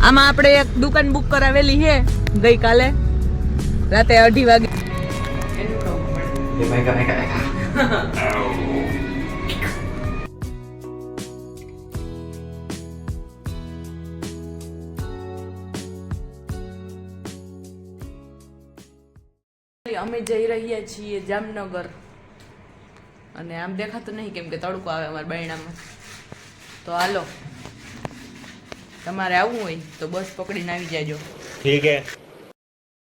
આમાં આપણે એક દુકાન બુક કરાવેલી છે ગઈકાલે રાતે 2:30 વાગે. અમે જઈ રહ્યા છીએ જામનગર અને આમ દેખાતું નહીં કેમ કે તડકો આવે અમારા બાયણામાં. તો હાલો, તમારે આવવું હોય તો બસ પકડીને આવી જાજો. ઠીક હે.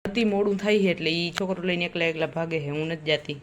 અતિ મોડું થાય છે એટલે ઈ છોકરો લઈને એકલા એકલા ભાગે છે, હું નથી જાતી.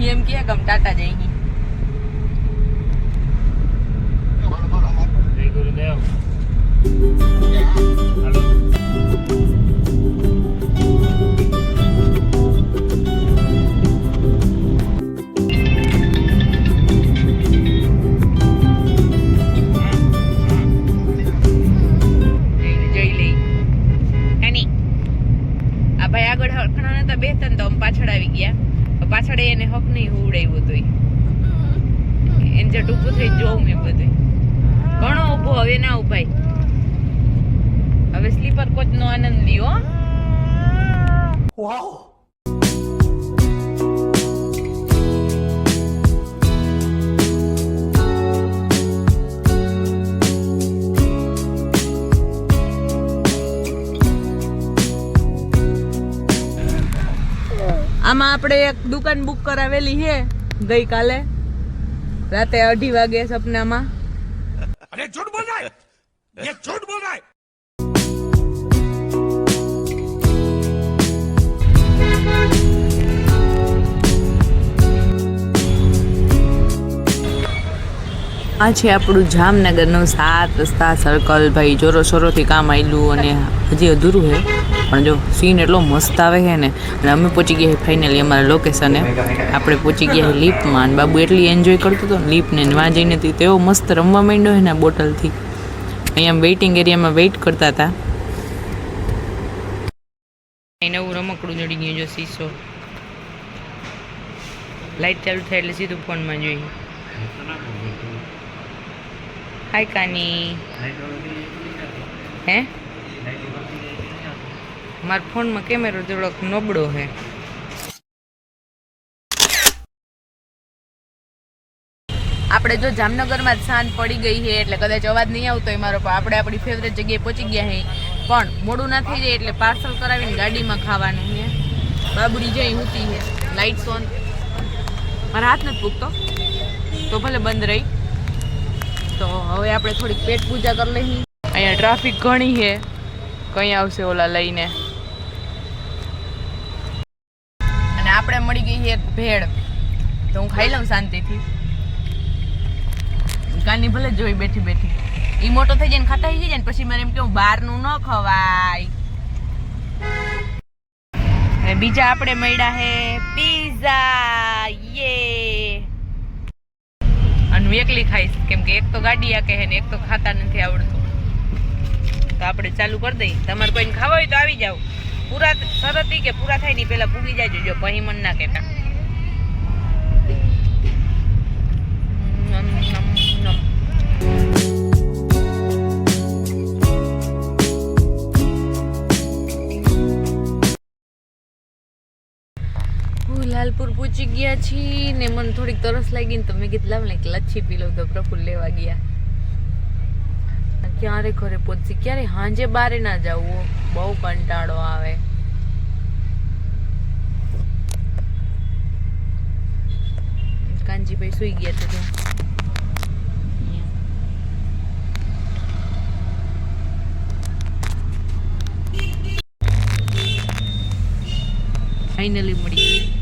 એમ કે ગમ ટાટા જઈ જય ગુરુદેવ. જઈ લઈ કાની આ ભાઈ આગળ હરખણા નતા બેહતા ને તો આમ પાછળ આવી ગયા. પાછળ એને હક નહીં ઉડાવ્યું હતું એને જે ટૂંકું થઈ જોઉં મેં બધું ઘણો ઉભો હવે ના ઉભાઈ. હવે સ્લીપર કોચ નો આનંદ લ્યો. વાવ આમાં આપણે એક દુકાન બુક કરાવેલી છે ગઈકાલે રાતે 2:30 વાગે સપનામાં. અરે ઝૂઠ બોલ રહા હે, ये झूठ बोल रहा है. આ છે આપણું જામનગરનું 7 રસ્તા સર્કલ. ભાઈ જોરો શોરોથી કામ આવેલું અને હજી અધૂરું છે પણ જો સીન એટલો મસ્ત આવે છે ને. અને અમે પહોંચી ગયા ફાઇનલી અમારા લોકેશને. આપણે પહોંચી ગયા લીપમાં. બાબુ એટલી એન્જોય કરતો હતો ને લીપને. વાં જઈને તેવો મસ્ત રમવા માંડ્યો છે ને બોટલથી. અહીંયા વેઇટિંગ એરિયામાં વેઇટ કરતા હતા. નવું રમકડું જડી ગયું જો શીશો. લાઇટ ચાલુ થાય એટલે સીધું ફોનમાં જોઈએ. હાય કાની. હે મારા ફોનમાં કેમેરો થોડોક નબળો છે. આપણે જો જામનગરમાં જ સાંજ પડી ગઈ છે એટલે કદાચ અવાજ નહીં આવતો હોય મારો. આપણે આપણી ફેવરેટ જગ્યાએ પહોંચી ગયા છે પણ મોડું ના થઈ જાય એટલે પાર્સલ કરાવીને ગાડીમાં ખાવાનું છે. બાબુડી જઈ ઊતી છે. Lights on. મારા હાથ નથી પૂગતો તો ભલે બંધ રહી. તો હવે આપણે થોડીક પેટ પૂજા કરી લઈએ. અહીંયા ટ્રાફિક ઘણી છે. કઈ આવશે ઓલા લઈને. અને આપણે મળી ગઈ છે એક ભેળ. તો હું ખાઈ લઉં શાંતિથી. કાની ભલે જોઈ બેઠી બેઠી. ઈ મોટો થઈ જાય ને ખાતા થઈ જાય ને પછી મારે એમ કેવું બહારનું ન ખવાય. અને બીજા આપણે મળ્યા હે પીઝા. યે અને હું એકલી ખાઈશ કેમ કે એક તો ગાડી આ કહે ને એક તો ખાતા નથી આવડતું. તો આપણે ચાલુ કરી દઈએ. તમારે કોઈને ખાવા હોય તો આવી જાવ. પૂરા શરત કે પૂરા થાય નહીં પેલા પૂગી જાજો. જો પછી મન ના કહેતા. લાલપુર પહોંચી ગયા છીએ ને મને થોડીક તરસ લાગી ને તો મેં કીધું લાવ ને લચ્છી પી લઉં. તો પ્રફુલ્લ લેવા ગયા. ક્યારે ઘરે પહોંચી ક્યારે હાંજે બારે ના જવું. બહુ કંટાળો આવે. કાનજીભાઈ સુઈ ગયા છે. ફાઇનલી મળી.